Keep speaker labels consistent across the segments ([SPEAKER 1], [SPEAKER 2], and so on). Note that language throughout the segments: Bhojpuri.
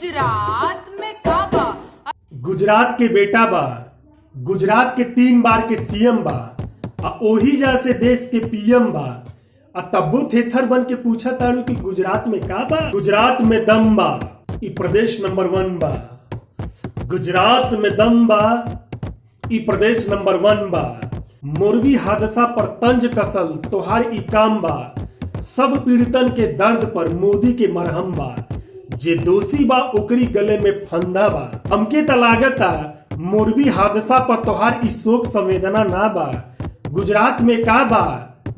[SPEAKER 1] गुजरात में काबा।
[SPEAKER 2] गुजरात के बेटा बा, गुजरात के 3 बार के सीएम बा, आ ओही जा से देश के पीएम बा। आ तब्बो थेथर बन के पूछा ताड़ू कि गुजरात में का बा। गुजरात में दम बा, ई प्रदेश नंबर 1 बा। गुजरात में दम बा, ई प्रदेश नंबर 1 बा। मोरबी हादसा पर तंज कसल तोहार ई काम बा। सब पीड़ितन के दर्द पर मोदी के मरहम बा। जे दोषी बा ओकरी गले में फंदा बा। हमके त लागता मोरबी हादसा पर तोहार ई शोक संवेदना ना बा। गुजरात में का बा,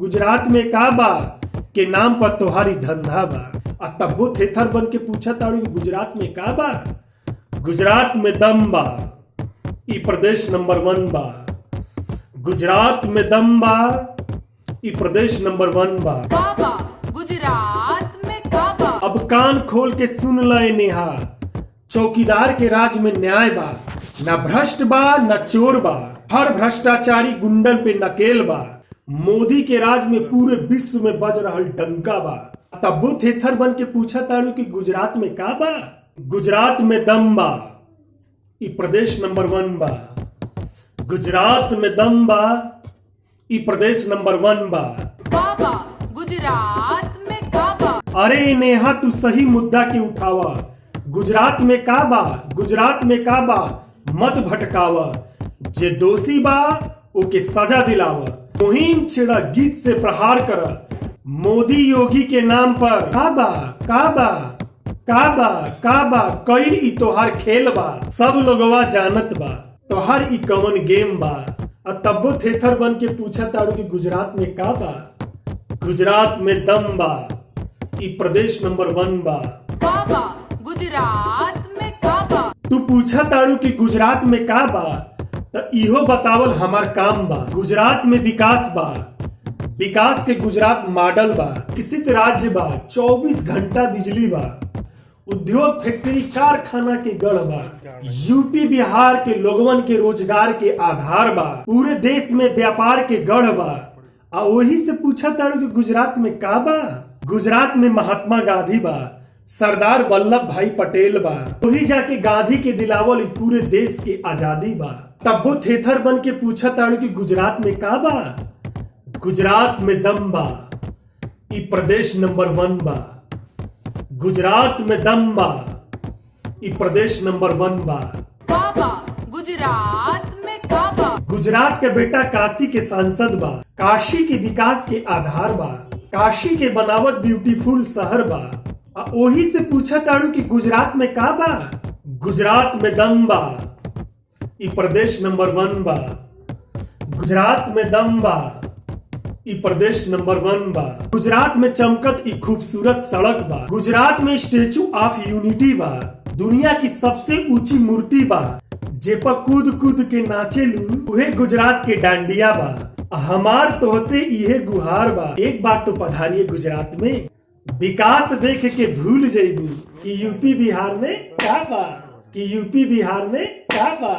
[SPEAKER 2] गुजरात में का बा के नाम पर तोहारी धंधा बा। आ तब्बो थेथर बन के पूछा ताड़ू गुजरात में का बा। गुजरात में दम बा, ई प्रदेश नंबर 1 बा। गुजरात में दम बा, ई प्रदेश नंबर 1 बा।
[SPEAKER 1] काबा, गुजरात में काबा।
[SPEAKER 2] अब कान खोल के सुन लय नेहा, चौकीदार के राज में न्याय बा। न भ्रष्ट बा न चोर बा, हर भ्रष्टाचारी गुंडन पे नकेल बा। मोदी के राज में पूरे विश्व में बज रहल डंका बा। तब्बो थेथर बन के पूछा ताड़ू कि गुजरात में का बा। गुजरात में दम बा, ई प्रदेश नंबर 1 बा। गुजरात में दम बा, ई प्रदेश नंबर 1 बा।
[SPEAKER 1] काबा, गुजरात में काबा।
[SPEAKER 2] अरे नेहा तू सही मुद्दा के उठावा। गुजरात में का बा, गुजरात में का बा मत भटकावा। जे दोषी बा ओके सजा दिलावा। मुहिम छिड़ा गीत से प्रहार कर। मोदी योगी के नाम पर काबा काबा काबा काबा कई ई तोहार खेल बा। सब लोगवा जानत बा तोहार ई कवन गेम बा। आ तब्बो थेथर बन के पूछा ताड़ू कि गुजरात में का बा। गुजरात में दम बा, ई प्रदेश नंबर 1 बा।
[SPEAKER 1] काबा, गुजरात में काबा।
[SPEAKER 2] तू पूछा ताड़ू कि गुजरात में का बा, त इहो बतावल हमार काम बा। गुजरात में विकास बा, विकास के गुजरात मॉडल बा। विकसित राज्य बा, 24 घंटा बिजली बा। उद्योग फैक्ट्री कारखाना के गढ़ बा। यूपी बिहार के लोगवन के रोजगार के आधार बा। पूरे देश में व्यापार के गढ़ बा। आ वही से पूछा ताड़ू कि गुजरात में का बा। गुजरात में महात्मा गांधी बा, सरदार वल्लभ भाई पटेल बा। वही जाके गांधी के दिलावल पूरे देश के आजादी बा। तब्बो थेथर बन के पूछा ताड़ू कि गुजरात में का बा। गुजरात में दम बा, ई प्रदेश नंबर 1 बा। गुजरात में दम बा, ई प्रदेश नंबर 1 बा।
[SPEAKER 1] काबा, गुजरात में काबा।
[SPEAKER 2] गुजरात के बेटा काशी के सांसद बा। काशी के विकास के आधार बा। काशी के बनावट ब्यूटीफुल शहर बा। आ ओही से पूछा ताड़ू कि गुजरात में का बा। गुजरात में दम बा, ई प्रदेश नंबर 1 बा। गुजरात में दम बा, ई प्रदेश नंबर 1 बा। गुजरात में चमकत ई खूबसूरत सड़क बा। गुजरात में स्टेचू ऑफ यूनिटी बा। दुनिया की सबसे ऊंची मूर्ति बा। जे पर कूद कूद के नाचेलू उहे गुजरात के डांडिया बा। हमार तोहसे इहे गुहार बा, एक बार तो पधारिए गुजरात में। विकास देख के भूल जइबू कि यूपी बिहार में का बा, कि यूपी बिहार में का बा।